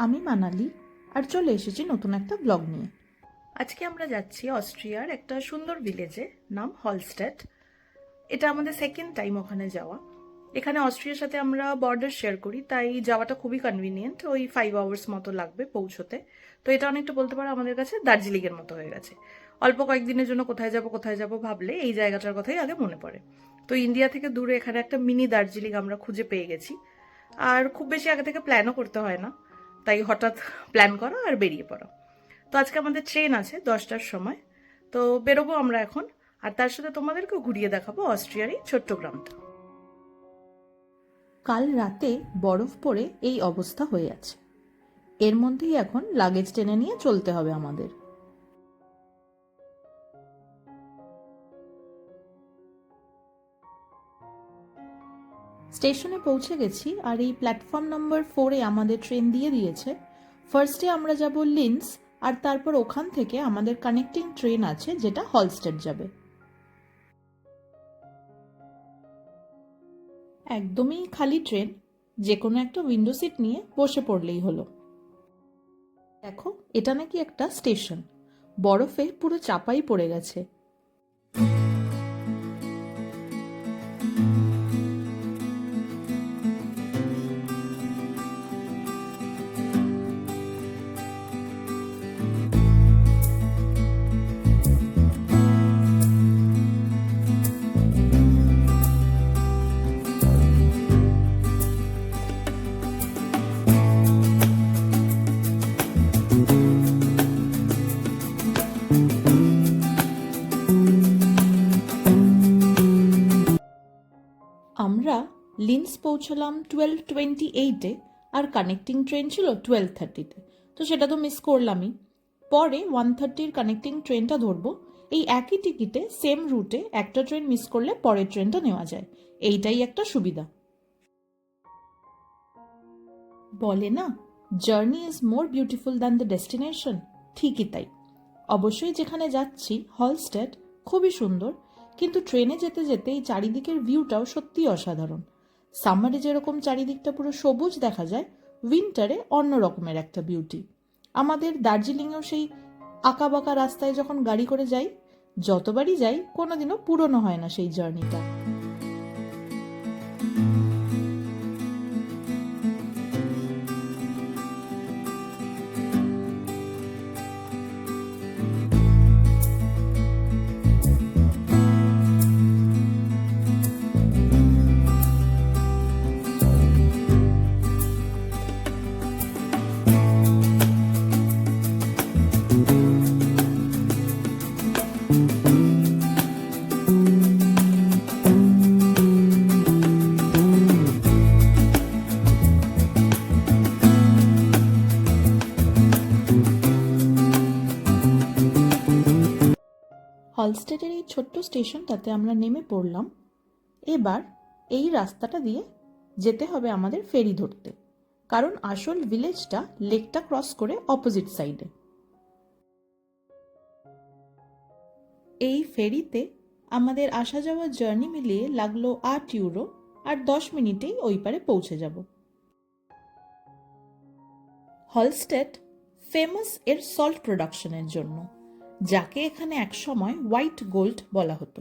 আমি মানালি আর চলে এসেছি নতুন একটা ব্লগ নিয়ে। আজকে আমরা যাচ্ছি অস্ট্রিয়ার একটা সুন্দর ভিলেজে, নাম হলস্টেড। এটা আমাদের সেকেন্ড টাইম ওখানে যাওয়া। এখানে অস্ট্রিয়ার সাথে আমরা বর্ডার শেয়ার করি, তাই যাওয়াটা খুবই কনভিনিয়েন্ট। ওই 5 আওয়ার্স মতো লাগবে পৌঁছতে। তো এটা অনেকটা বলতে পারো আমাদের কাছে দার্জিলিংয়ের মতো হয়ে গেছে। অল্প কয়েকদিনের জন্য কোথায় যাব ভাবলে এই জায়গাটার কথাই আগে মনে পড়ে। তো ইন্ডিয়া থেকে দূরে এখানে একটা মিনি দার্জিলিং আমরা খুঁজে পেয়ে গেছি। আর খুব বেশি আগে থেকে প্ল্যানও করতে হয় না, তাই হঠাৎ প্ল্যান করো আর বেরিয়ে পড়ো। তো আজকে আমাদের ট্রেন আছে 10টার সময়। তো বেরোবো আমরা এখন। আর তার সাথে তোমাদেরকেও ঘুরিয়ে দেখাবো অস্ট্রিয়ার এই ছোট্ট গ্রামটা। কাল রাতে বরফ পড়ে এই অবস্থা হয়ে আছে। এর মধ্যেই এখন লাগেজ টেনে নিয়ে চলতে হবে আমাদের। স্টেশনে পৌঁছে গেছি আর এই প্ল্যাটফর্ম নম্বর 4-এ আমাদের ট্রেন দিয়ে দিয়েছে। ফার্স্টে আমরা যাব লিন্স, আর তারপর ওখান থেকে আমাদের কানেক্টিং ট্রেন আছে যেটা হলস্টেড যাবে। একদমই খালি ট্রেন, যে কোনো একটা উইন্ডো সিট নিয়ে বসে পড়লেই হলো। দেখো, এটা নাকি একটা স্টেশন, বরফে পুরো চাপাই পড়ে গেছে। আমরা লিন্স পৌঁছলাম 12:28-এ, আর কানেক্টিং ট্রেন ছিল 12:30-তে। তো সেটা তো মিস করলামই। পরে 1:30-র কানেক্টিং ট্রেনটা ধরবো। এই একই টিকিটে সেম রুটে একটা ট্রেন মিস করলে পরের ট্রেনটা নেওয়া যায়। এইটাই একটা সুবিধা। বলে না, journey is more beautiful than the destination. ঠিকই তাই। অবশ্যই যেখানে যাচ্ছি হলস্টেড খুবই সুন্দর, কিন্তু ট্রেনে যেতে যেতে এই চারিদিকের ভিউটাও সত্যি অসাধারণ। সামারে যেরকম চারিদিকটা পুরো সবুজ দেখা যায়, উইন্টারে অন্য রকমের একটা বিউটি। আমাদের দার্জিলিংয়েও সেই আঁকাবাঁকা রাস্তায় যখন গাড়ি করে যাই, যতবারই যাই কোনোদিনও পুরনো হয় না সেই জার্নিটা। হলস্টেডের এই ছোট্ট স্টেশনটাতে আমরা নেমে পড়লাম। এবার এই রাস্তাটা দিয়ে যেতে হবে আমাদের ফেরি ধরতে, কারণ আসল ভিলেজটা লেকটা ক্রস করে অপোজিট সাইডে। এই ফেরিতে আমাদের আসা যাওয়ার জার্নি মিলিয়ে লাগলো 8 ইউরো, আর 10 মিনিটেই ওই পারে পৌঁছে যাব। হলস্টেড ফেমাস এর সল্ট প্রোডাকশনের জন্য, যাকে এখানে একসময় হোয়াইট গোল্ড বলা হতো।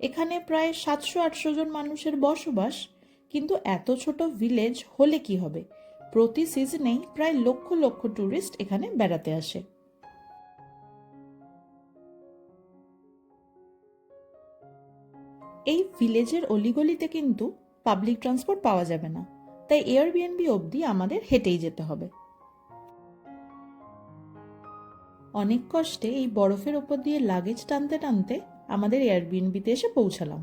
এখানে প্রায় 700-800 জন মানুষের বসবাস, কিন্তু এত ছোট ভিলেজ হলে কি হবে, প্রতি সিজনেই প্রায় লক্ষ লক্ষ ট্যুরিস্ট এখানে বেড়াতে আসে। এই ভিলেজের অলিগলিতে কিন্তু পাবলিক ট্রান্সপোর্ট পাওয়া যাবে না, তাই এয়ারবিএনবি অবধি আমাদের হেঁটেই যেতে হবে। অনেক কষ্টে এই বরফের ওপর দিয়ে লাগেজ টানতে টানতে আমাদের এয়ারবিএনবিতে এসে পৌঁছালাম।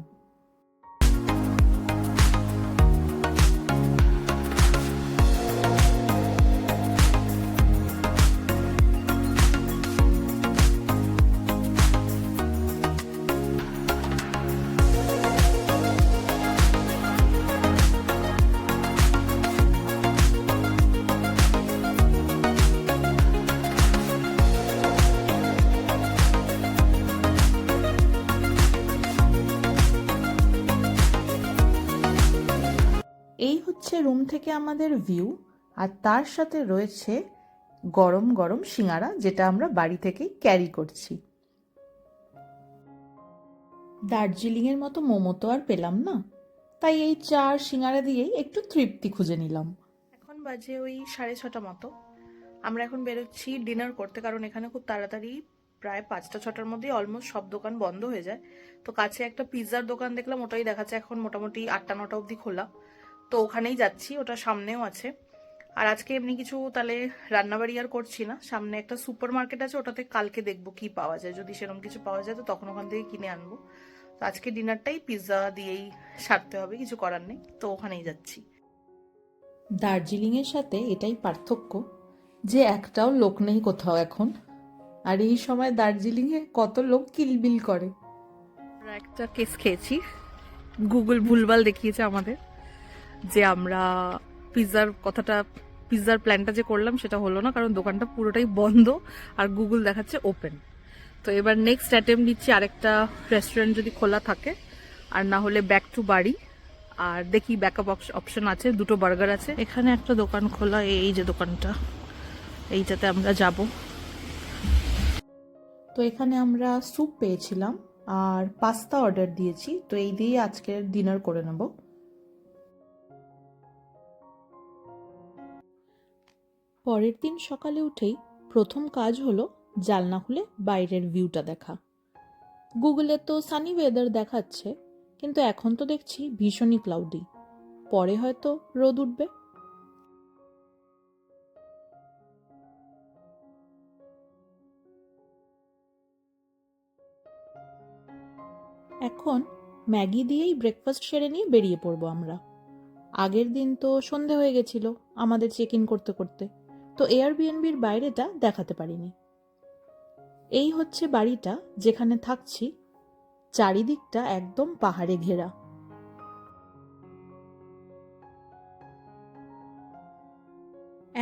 এই হচ্ছে রুম থেকে আমাদের ভিউ। আর তার সাথে রয়েছে গরম গরম সিঙ্গারা, যেটা আমরা বাড়ি থেকেই ক্যারি করছি। দার্জিলিংয়ের মতো মোমো তো আর পেলাম না, তাই এই চার সিঙ্গারা দিয়েই একটু তৃপ্তি খুঁজে নিলাম। এখন বাজে ওই 6:30 মতো। আমরা এখন বেরোচ্ছি ডিনার করতে, কারণ এখানে খুব তাড়াতাড়ি প্রায় 5টা-6টার মধ্যেই অলমোস্ট সব দোকান বন্ধ হয়ে যায়। তো কাছে একটা পিৎজার দোকান দেখলাম, ওটাই দেখাচ্ছে এখন মোটামুটি 8টা-9টা অবধি খোলা। তো ওখানেই যাচ্ছি, ওটা সামনেও আছে। আর আজকে এমনি কিছু তাহলে রান্নাবাড়ি আর করছি না, সামনে একটা সুপার মার্কেট আছে, ওটাতে কালকে দেখবো কি পাওয়া যায়, যদি সেরকম কিছু পাওয়া যায় তো তখন ওখান থেকে কিনে আনবো। তো আজকে ডিনারটাই পিৎজা দিয়েই সারতে হবে, কিছু করার নেই, তো ওখানেই যাচ্ছি। দার্জিলিংয়ের সাথে এটাই পার্থক্য যে একটাও লোক নেই কোথাও এখন। আর এই সময় দার্জিলিংয়ে কত লোক কিলবিল করে। আমরা একটা কেস খেয়েছি, গুগল ভুলভাল দেখিয়েছে আমাদের, যে আমরা পিৎজার প্ল্যানটা যে করলাম সেটা হলো না, কারণ দোকানটা পুরোটাই বন্ধ আর গুগল দেখাচ্ছে ওপেন। তো এবার নেক্সট অ্যাটেম্প নিচ্ছি আরেকটা রেস্টুরেন্ট যদি খোলা থাকে, আর না হলে ব্যাক টু বাড়ি। আর দেখি ব্যাকআপ অপশন আছে, দুটো বার্গার আছে। এখানে একটা দোকান খোলা, এই যে দোকানটা, এইটাতে আমরা যাব। তো এখানে আমরা স্যুপ পেয়েছিলাম আর পাস্তা অর্ডার দিয়েছি, তো এই দিয়ে আজকের ডিনার করে নেব। পরের দিন সকালে উঠেই প্রথম কাজ হলো জানলা খুলে বাইরের ভিউটা দেখা। গুগলে তো সানি ওয়েদার দেখাচ্ছে, কিন্তু এখন তো দেখছি ভীষণই ক্লাউডি, পরে হয়তো রোদ উঠবে। এখন ম্যাগি দিয়েই ব্রেকফাস্ট সেরে নিয়ে বেরিয়ে পড়বো আমরা। আগের দিন তো সন্ধে হয়ে গেছিল আমাদের চেক ইন করতে করতে, তো এয়ারবিএনবির বাইরেটা দেখাতে পারিনি। এই হচ্ছে বাড়িটা যেখানে থাকছি, চারিদিকটা একদম পাহাড়ে ঘেরা।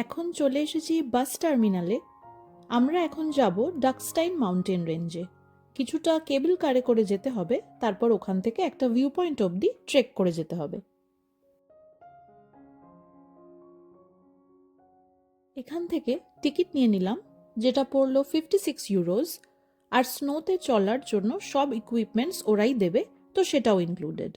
এখন চলে এসেছি বাস টার্মিনালে। আমরা এখন যাব ডাকস্টাইন মাউন্টেন রেঞ্জে। কিছুটা কেবল কারে করে যেতে হবে, তারপর ওখান থেকে একটা ভিউ পয়েন্ট অবধি ট্রেক করে যেতে হবে। এখান থেকে টিকিট নিয়ে নিলাম, যেটা পড়লো 56 ইউরোজ। আর স্নোতে চলার জন্য সব ইকুইপমেন্টস ওরাই দেবে, তো সেটাও ইনক্লুডেড।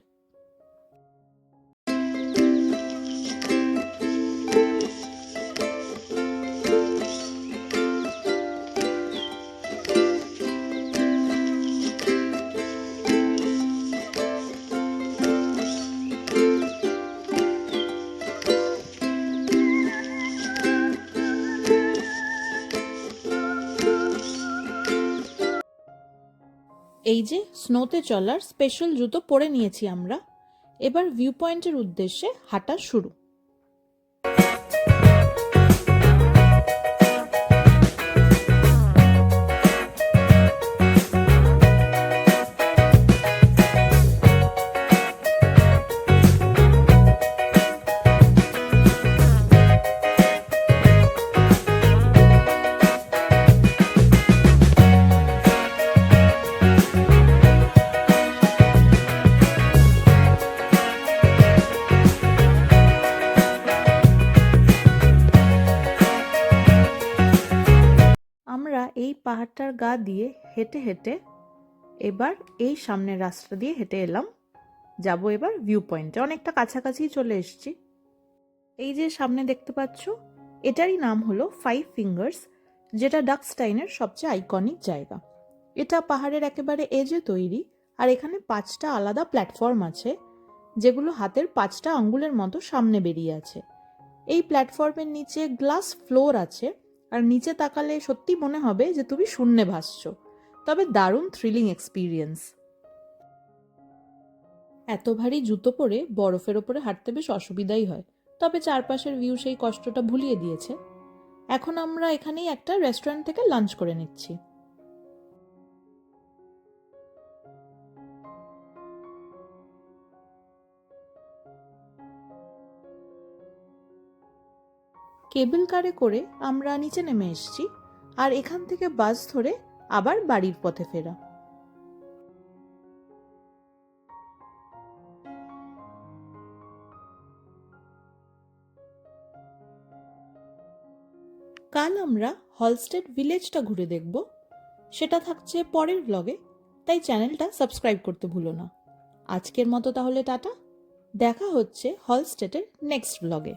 এই যে স্নোতে চলার স্পেশাল জুতো পরে নিয়েছি আমরা। এবার ভিউ পয়েন্টের উদ্দেশ্যে হাঁটা শুরু। আমরা এই পাহাড়টার গা দিয়ে হেঁটে হেঁটে এবার এই সামনের রাস্তা দিয়ে হেঁটে এলাম। যাব এবার ভিউ পয়েন্টে, অনেকটা কাছাকাছি চলে এসেছি। এই যে সামনে দেখতে পাচ্ছ, এটারই নাম হলো 5 ফিঙ্গার্স, যেটা ডাকস্টাইনের সবচেয়ে আইকনিক জায়গা। এটা পাহাড়ের একেবারে এজে তৈরি, আর এখানে 5টা আলাদা প্ল্যাটফর্ম আছে, যেগুলো হাতের 5টা আঙ্গুলের মতো সামনে বেরিয়ে আছে। এই প্ল্যাটফর্মের নিচে গ্লাস ফ্লোর আছে, আর নিচে তাকালে সত্যি মনে হবে যে তুমি শূন্যে ভাসছো। তবে দারুণ থ্রিলিং এক্সপিরিয়েন্স। এত ভারী জুতো পরে বরফের ওপরে হাঁটতে বেশ অসুবিধাই হয়, তবে চারপাশের ভিউ সেই কষ্টটা ভুলিয়ে দিয়েছে। এখন আমরা এখানেই একটা রেস্টুরেন্ট থেকে লাঞ্চ করে নিচ্ছি। কেবল কারে করে আমরা নিচে নেমে এসেছি, আর এখান থেকে বাস ধরে আবার বাড়ির পথে ফেরা। কাল আমরা হলস্টেড ভিলেজটা ঘুরে দেখব, সেটা থাকছে পরের ব্লগে, তাই চ্যানেলটা সাবস্ক্রাইব করতে ভুলো না। আজকের মতো তাহলে টাটা, দেখা হচ্ছে হলস্টেডের নেক্সট ব্লগে।